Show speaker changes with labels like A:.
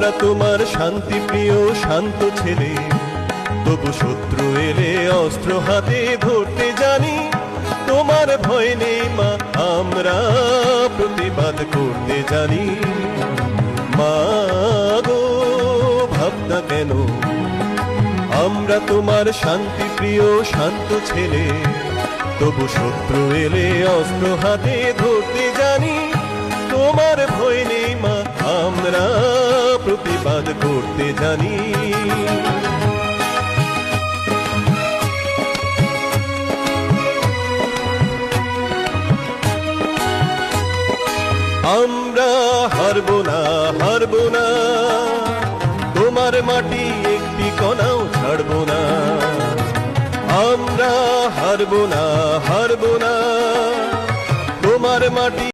A: আমরা তোমার শান্তি প্রিয় শান্ত ছেলে, তবু শত্রু এলে অস্ত্র হাতে ধরতে জানি। তোমার ভয় নেই মা, আমরা প্রতিবাদ করতে জানি। মা গো ভাবনা কেন, আমরা তোমার শান্তি প্রিয় শান্ত ছেলে, তবু শত্রু এলে অস্ত্র হাতে ধরতে জানি। তোমার ভয় নেই মা, আমরা প্রতিবাদ করতে জানি। আমরা হারবো না, হারবো না, তোমার মাটি একটি কণাও ছাড়বো না। আমরা হারবো না, হারবো না, তোমার মাটি